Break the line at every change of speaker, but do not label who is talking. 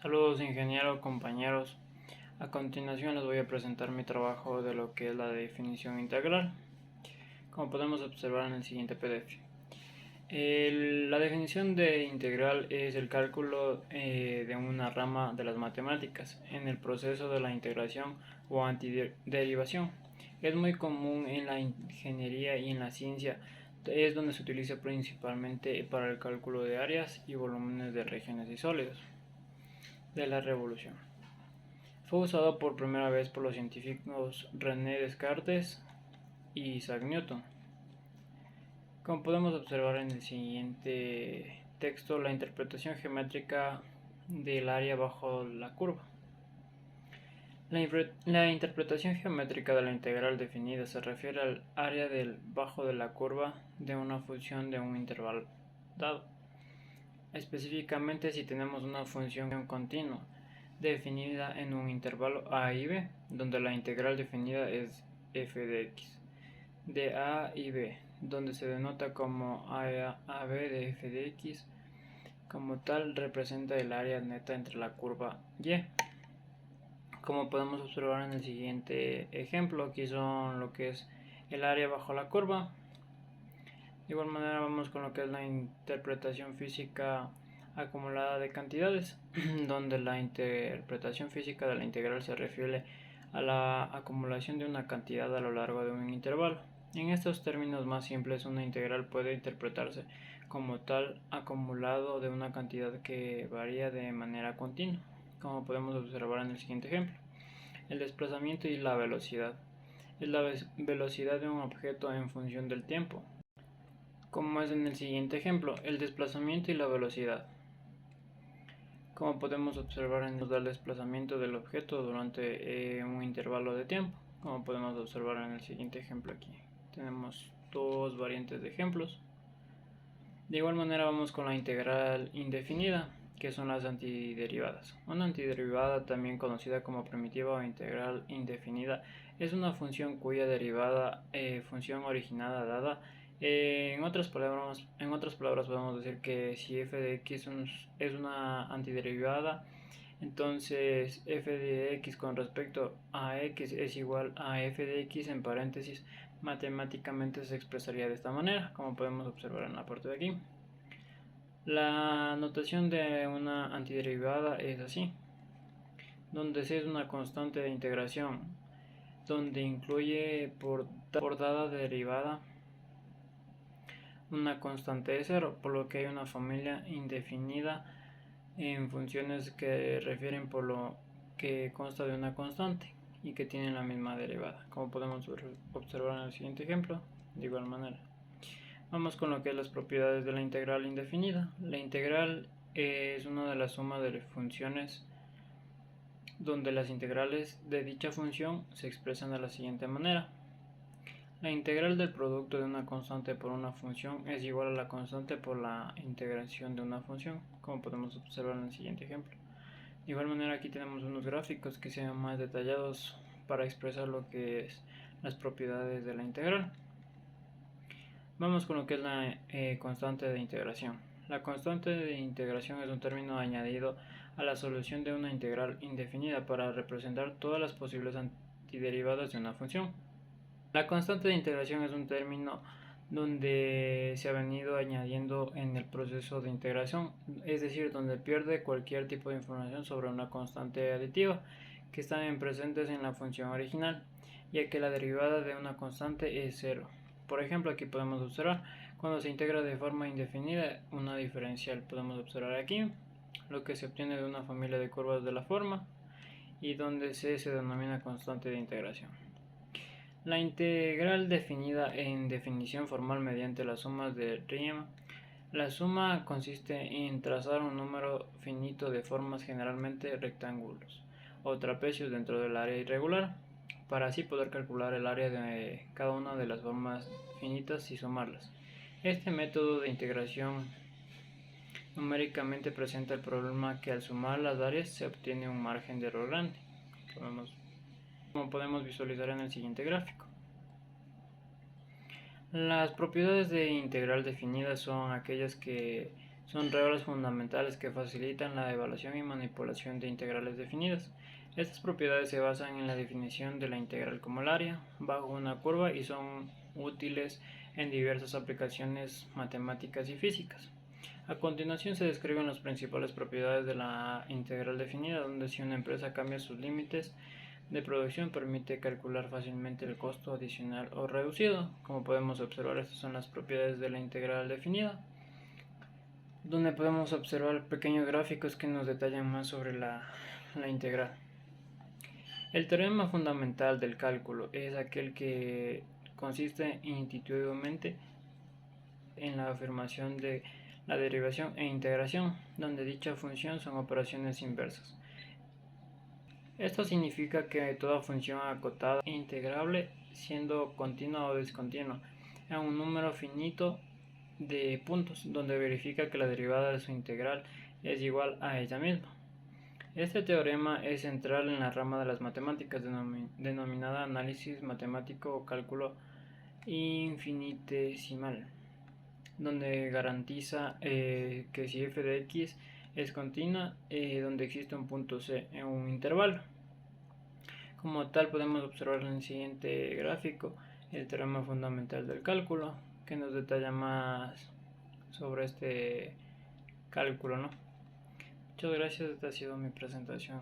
Saludos ingeniero, compañeros. A continuación les voy a presentar mi trabajo de lo que es la definición integral, como podemos observar en el siguiente PDF. La definición de integral es el cálculo de una rama de las matemáticas en el proceso de la integración o antiderivación. Es muy común en la ingeniería y en la ciencia, es donde se utiliza principalmente para el cálculo de áreas y volúmenes de regiones y sólidos de la revolución. Fue usado por primera vez por los científicos René Descartes y Isaac Newton. Como podemos observar en el siguiente texto, la interpretación geométrica del área bajo la curva. La interpretación geométrica de la integral definida se refiere al área del bajo de la curva de una función de un intervalo dado. Específicamente si tenemos una función continua definida en un intervalo a y b, donde la integral definida es f de x, de a y b, donde se denota como a b de f de x, como tal representa el área neta entre la curva y. Como podemos observar en el siguiente ejemplo, aquí son lo que es el área bajo la curva. De igual manera vamos con lo que es la interpretación física acumulada de cantidades, donde la interpretación física de la integral se refiere a la acumulación de una cantidad a lo largo de un intervalo. En estos términos más simples, una integral puede interpretarse como tal acumulado de una cantidad que varía de manera continua, como podemos observar en el siguiente ejemplo. El desplazamiento y la velocidad es la velocidad de un objeto en función del tiempo, como es en el siguiente ejemplo, el desplazamiento y la velocidad. Como podemos observar, nos da el desplazamiento del objeto durante un intervalo de tiempo, como podemos observar en el siguiente ejemplo aquí. Tenemos dos variantes de ejemplos. De igual manera vamos con la integral indefinida, que son las antiderivadas. Una antiderivada, también conocida como primitiva o integral indefinida, es una función cuya derivada, función originada dada. En otras palabras podemos decir que si f de x es una antiderivada, entonces f de x con respecto a x es igual a f de x en paréntesis. Matemáticamente se expresaría de esta manera, como podemos observar en la parte de aquí. La notación de una antiderivada es así, donde C es una constante de integración, donde incluye por dada derivada una constante de cero, por lo que hay una familia indefinida en funciones que refieren por lo que consta de una constante y que tienen la misma derivada, como podemos observar en el siguiente ejemplo. De igual manera, vamos con lo que es las propiedades de la integral indefinida. La integral es una de las sumas de funciones donde las integrales de dicha función se expresan de la siguiente manera. La integral del producto de una constante por una función es igual a la constante por la integración de una función, como podemos observar en el siguiente ejemplo. De igual manera, aquí tenemos unos gráficos que sean más detallados para expresar lo que es las propiedades de la integral. Vamos con lo que es la constante de integración. La constante de integración es un término añadido a la solución de una integral indefinida para representar todas las posibles antiderivadas de una función. La constante de integración es un término donde se ha venido añadiendo en el proceso de integración, es decir, donde pierde cualquier tipo de información sobre una constante aditiva que están presentes en la función original, ya que la derivada de una constante es cero. Por ejemplo, aquí podemos observar cuando se integra de forma indefinida una diferencial. Podemos observar aquí lo que se obtiene de una familia de curvas de la forma y donde C se denomina constante de integración. La integral definida en definición formal mediante las sumas de Riemann. La suma consiste en trazar un número finito de formas, generalmente rectángulos o trapecios, dentro del área irregular, para así poder calcular el área de cada una de las formas finitas y sumarlas. Este método de integración numéricamente presenta el problema que al sumar las áreas se obtiene un margen de error grande, como podemos visualizar en el siguiente gráfico. Las propiedades de integral definidas son aquellas que Son reglas fundamentales que facilitan la evaluación y manipulación de integrales definidas. Estas propiedades se basan en la definición de la integral como el área bajo una curva y son útiles en diversas aplicaciones matemáticas y físicas. A continuación se describen las principales propiedades de la integral definida, donde si una empresa cambia sus límites de producción permite calcular fácilmente el costo adicional o reducido. Como podemos observar, estas son las propiedades de la integral definida, donde podemos observar pequeños gráficos que nos detallan más sobre la integral. El teorema fundamental del cálculo es aquel que consiste intuitivamente en la afirmación de la derivación e integración, donde dicha función son operaciones inversas. Esto significa que toda función acotada e integrable, siendo continua o discontinua, en un número finito de puntos, donde verifica que la derivada de su integral es igual a ella misma. Este teorema es central en la rama de las matemáticas denominada análisis matemático o cálculo infinitesimal, donde garantiza que si f de x es continua, donde existe un punto c en un intervalo. Como tal, podemos observar en el siguiente gráfico el teorema fundamental del cálculo, que nos detalla más sobre este cálculo, ¿no? Muchas gracias, esta ha sido mi presentación.